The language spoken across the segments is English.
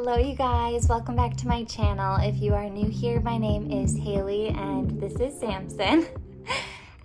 Hello you guys, welcome back to my channel. If you are new here, my name is Haley and this is Samson.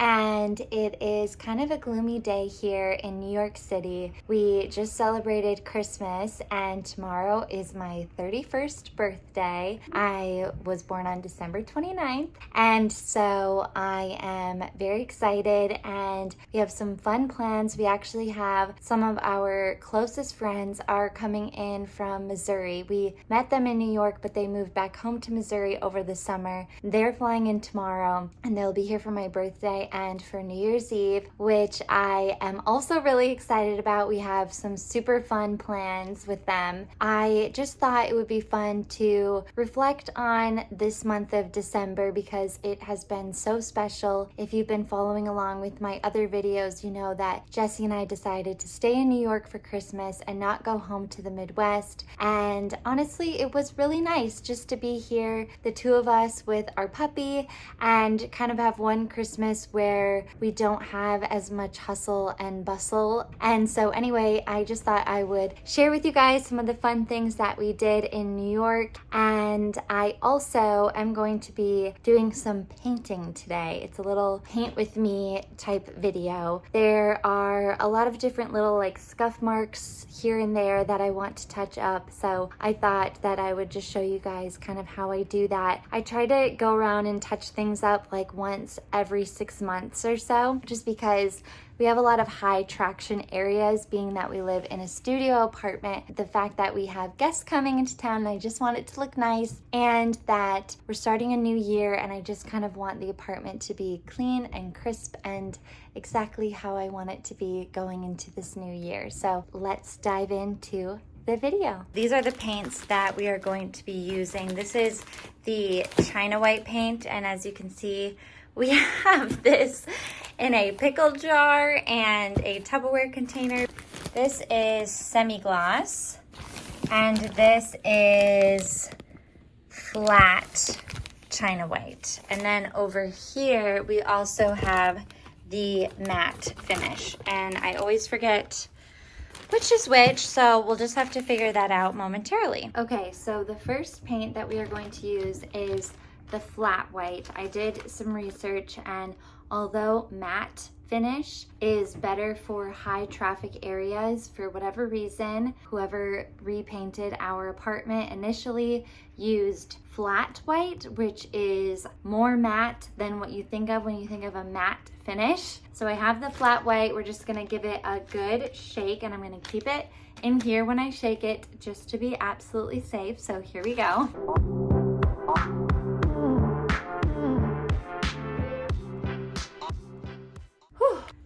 And it is kind of a gloomy day here in New York City. We just celebrated Christmas and tomorrow is my 31st birthday. I was born on December 29th, and so I am very excited and we have some fun plans. We actually have some of our closest friends are coming in from Missouri. We met them in New York, but they moved back home to Missouri over the summer. They're flying in tomorrow and they'll be here for my birthday and for New Year's Eve, which I am also really excited about. We have some super fun plans with them. I just thought it would be fun to reflect on this month of December because it has been so special. If you've been following along with my other videos, you know that Jesse and I decided to stay in New York for Christmas and not go home to the Midwest. And honestly, it was really nice just to be here, the two of us with our puppy, and kind of have one Christmas where we don't have as much hustle and bustle. And so anyway, I just thought I would share with you guys some of the fun things that we did in New York. And I also am going to be doing some painting today. It's a little paint with me type video. There are a lot of different little like scuff marks here and there that I want to touch up. So I thought that I would just show you guys kind of how I do that. I try to go around and touch things up like once every 6 months or so, just because we have a lot of high traction areas, being that we live in a studio apartment. The fact that we have guests coming into town and I just want it to look nice, and that we're starting a new year and I just kind of want the apartment to be clean and crisp and exactly how I want it to be going into this new year. So let's dive into the video. These are the paints that we are going to be using. This is the China White paint, and as you can see, we have this in a pickle jar and a Tupperware container. This is semi-gloss, and this is flat China White. And then over here, we also have the matte finish. And I always forget which is which, so we'll just have to figure that out momentarily. Okay, so the first paint that we are going to use is the flat white. I did some research, and although matte finish is better for high traffic areas, for whatever reason, whoever repainted our apartment initially used flat white, which is more matte than what you think of when you think of a matte finish. So I have the flat white. We're just gonna give it a good shake, and I'm gonna keep it in here when I shake it just to be absolutely safe. So here we go.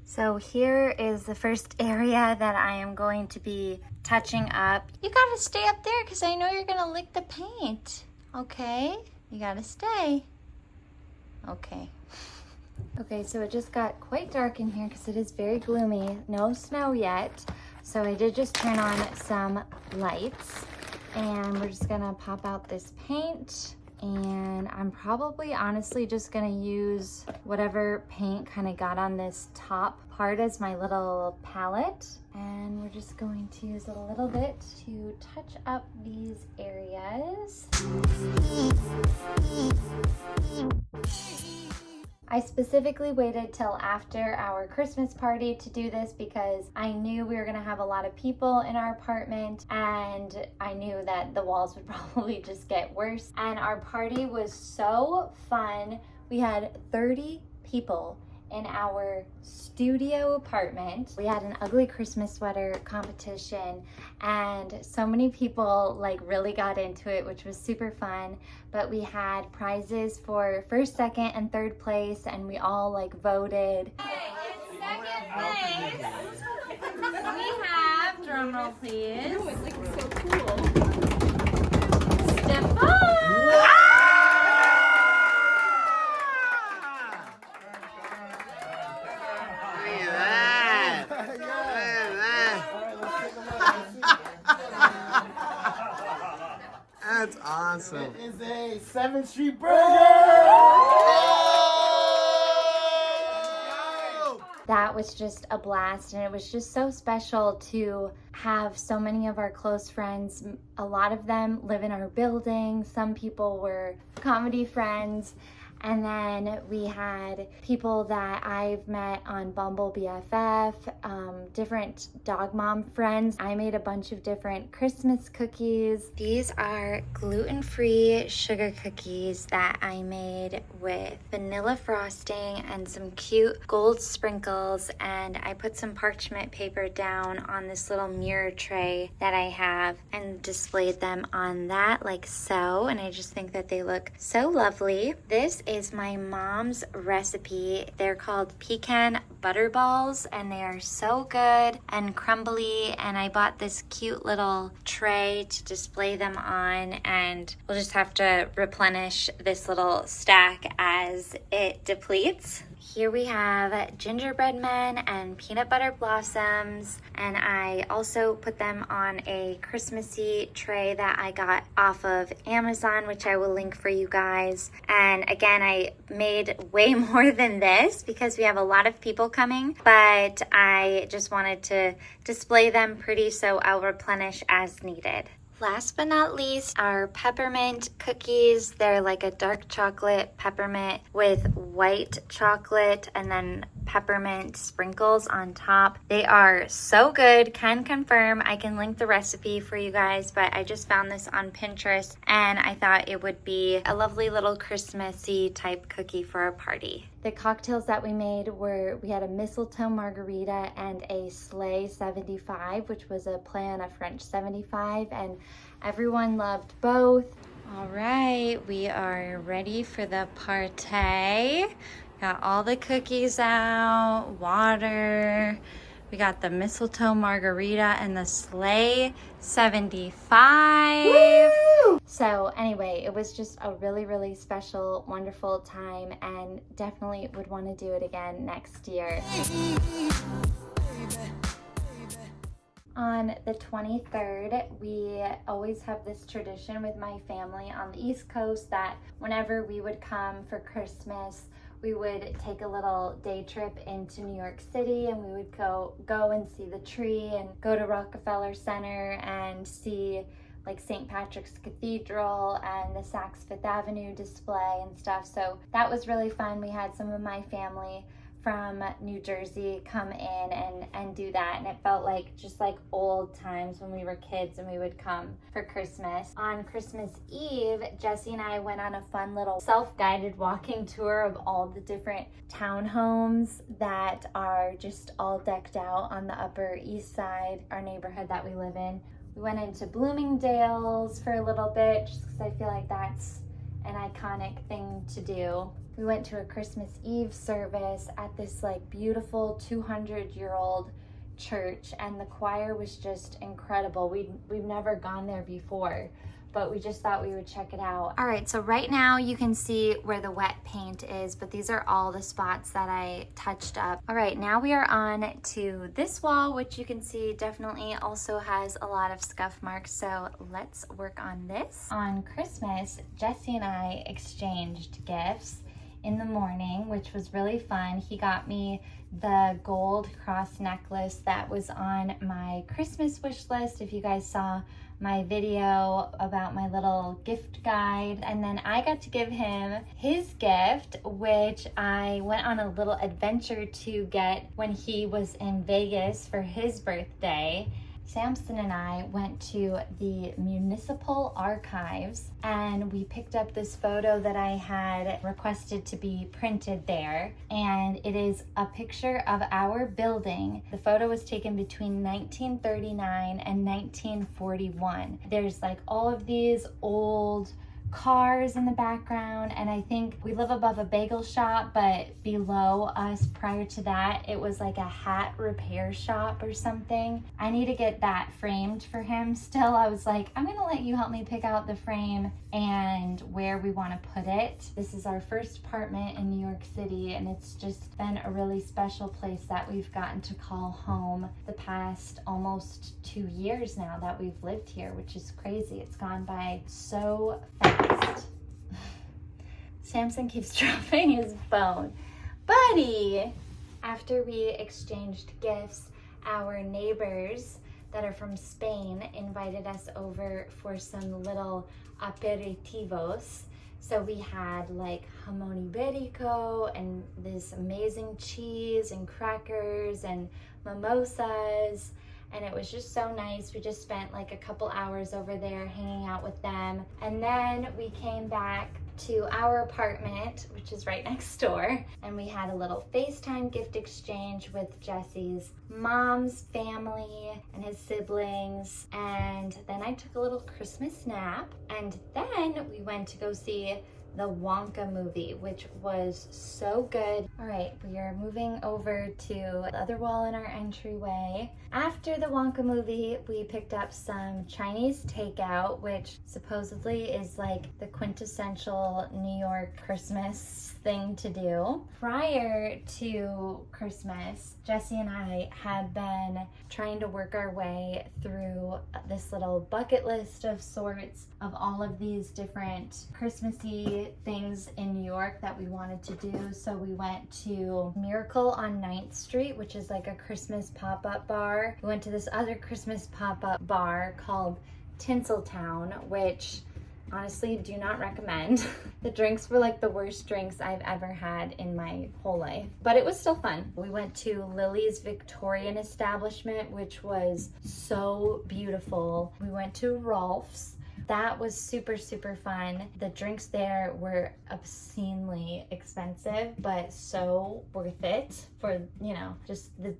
So here is the first area that I am going to be touching up. You gotta stay up there because I know you're gonna lick the paint. Okay, you gotta stay. Okay. Okay, so it just got quite dark in here because it is very gloomy. No snow yet. So I did just turn on some lights, and we're just gonna pop out this paint. And I'm probably honestly just gonna use whatever paint kind of got on this top part as my little palette. And we're just going to use a little bit to touch up these areas. I specifically waited till after our Christmas party to do this because I knew we were gonna have a lot of people in our apartment, and I knew that the walls would probably just get worse. And our party was so fun. We had 30 people in our studio apartment. We had an ugly Christmas sweater competition, and so many people like really got into it, which was super fun. But we had prizes for first, second, and third place, and we all like voted. Okay, in second place, we have, drumroll please. Oh, it's like so cool. Stefan! That's awesome. It is a 7th Street burger! That was just a blast, and it was just so special to have so many of our close friends. A lot of them live in our building. Some people were comedy friends. And then we had people that I've met on Bumble BFF, different dog mom friends. I made a bunch of different Christmas cookies. These are gluten-free sugar cookies that I made with vanilla frosting and some cute gold sprinkles. And I put some parchment paper down on this little mirror tray that I have and displayed them on that like so. And I just think that they look so lovely. This is my mom's recipe. They're called pecan butter balls, and they are so good and crumbly, and I bought this cute little tray to display them on, and we'll just have to replenish this little stack as it depletes. Here we have gingerbread men and peanut butter blossoms, and I also put them on a Christmassy tray that I got off of Amazon, which I will link for you guys. And again, I made way more than this because we have a lot of people coming, but I just wanted to display them pretty, so I'll replenish as needed. Last but not least are peppermint cookies. They're like a dark chocolate peppermint with white chocolate and then peppermint sprinkles on top. They are so good, can confirm. I can link the recipe for you guys, but I just found this on Pinterest and I thought it would be a lovely little Christmassy type cookie for a party. The cocktails that we made were, we had a mistletoe margarita and a sleigh 75, which was a play on a French 75, and everyone loved both. All right, we are ready for the party. Got all the cookies out, water. We got the mistletoe margarita and the sleigh 75. Woo! So anyway, it was just a really, really special, wonderful time, and definitely would want to do it again next year. On the 23rd, we always have this tradition with my family on the East Coast that whenever we would come for Christmas, we would take a little day trip into New York City, and we would go and see the tree and go to Rockefeller Center and see like St. Patrick's Cathedral and the Saks Fifth Avenue display and stuff. So that was really fun. We had some of my family from New Jersey come in and do that, and it felt like just like old times when we were kids and we would come for Christmas. On Christmas Eve, Jesse and I went on a fun little self-guided walking tour of all the different townhomes that are just all decked out on the Upper East Side, our neighborhood that we live in. We went into Bloomingdale's for a little bit just because I feel like that's an iconic thing to do. We went to a Christmas Eve service at this like beautiful 200-year-old church, and the choir was just incredible. We've never gone there before, but we just thought we would check it out. All right, so right now you can see where the wet paint is, but these are all the spots that I touched up. All right, now we are on to this wall, which you can see definitely also has a lot of scuff marks, so let's work on this. On Christmas, Jesse and I exchanged gifts in the morning, which was really fun. He got me the gold cross necklace that was on my Christmas wish list, if you guys saw my video about my little gift guide. And then I got to give him his gift, which I went on a little adventure to get when he was in Vegas for his birthday. Samson and I went to the municipal archives and we picked up this photo that I had requested to be printed there, and it is a picture of our building. The photo was taken between 1939 and 1941. There's like all of these old cars in the background, and I think we live above a bagel shop, but below us prior to that it was like a hat repair shop or something. I need to get that framed for him still. I was like, I'm gonna let you help me pick out the frame and where we want to put it. This is our first apartment in New York City, and it's just been a really special place that we've gotten to call home the past almost 2 years now that we've lived here, which is crazy. It's gone by so fast. Samson keeps dropping his phone. Buddy, After we exchanged gifts, our neighbors that are from Spain invited us over for some little aperitivos. So we had like jamón ibérico and this amazing cheese and crackers and mimosas. And it was just so nice. We just spent like a couple hours over there hanging out with them. And then we came back to our apartment, which is right next door. And we had a little FaceTime gift exchange with Jesse's mom's family and his siblings. And then I took a little Christmas nap. And then we went to go see the Wonka movie, which was so good. All right, we are moving over to the other wall in our entryway. After the Wonka movie, we picked up some Chinese takeout, which supposedly is like the quintessential New York Christmas thing to do. Prior to Christmas, Jesse and I had been trying to work our way through this little bucket list of sorts of all of these different Christmassy things in New York that we wanted to do. So we went to Miracle on 9th Street, which is like a Christmas pop-up bar. We went to this other Christmas pop-up bar called Tinseltown, which honestly do not recommend. The drinks were like the worst drinks I've ever had in my whole life, but it was still fun. We went to Lillie's Victorian establishment, which was so beautiful. We went to Rolf's. That was super, super fun. The drinks there were obscenely expensive, but so worth it for, you know, just the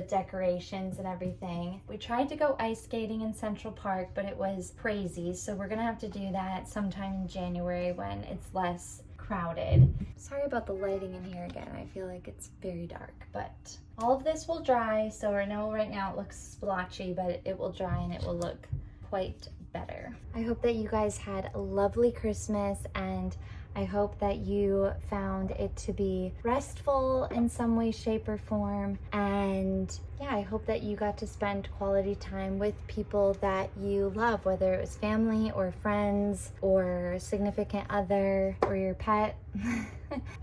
decorations and everything. We tried to go ice skating in Central Park, but it was crazy. So we're gonna have to do that sometime in January when it's less crowded. Sorry about the lighting in here again. I feel like it's very dark, but all of this will dry. So I know right now it looks splotchy, but it will dry and it will look quite better. I hope that you guys had a lovely Christmas, and I hope that you found it to be restful in some way, shape, or form. And yeah, I hope that you got to spend quality time with people that you love, whether it was family or friends or significant other or your pet.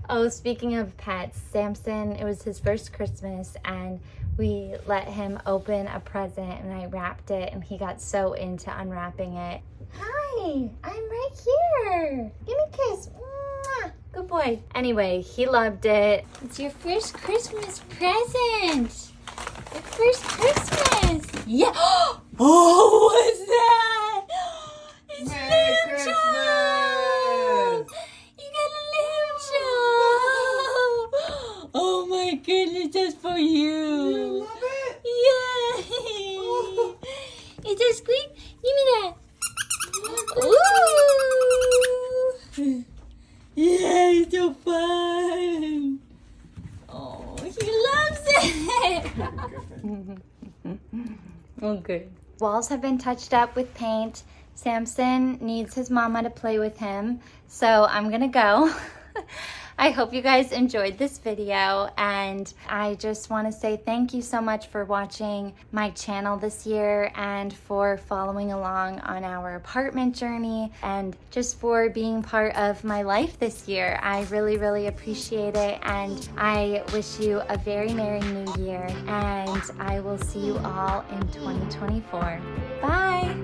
Oh, speaking of pets, Samson, it was his first Christmas, and we let him open a present and I wrapped it, and he got so into unwrapping it. Hi, I'm right here. Give me a kiss. Mwah. Good boy. Anyway, he loved it. It's your first Christmas present. Your first Christmas. Yeah. Oh, what's that? It's Merry Lamb Christmas! chop. You got a lamb chop. Oh my goodness, that's for you. You love it? Yay! Oh. Is that squeak? Give me that. Ooh! Yeah, it's so fun. Oh, he loves it. Okay. Walls have been touched up with paint. Samson needs his mama to play with him, so I'm gonna go. I hope you guys enjoyed this video, and I just want to say thank you so much for watching my channel this year and for following along on our apartment journey and just for being part of my life this year. I really, really appreciate it, and I wish you a very Merry New Year, and I will see you all in 2024. Bye!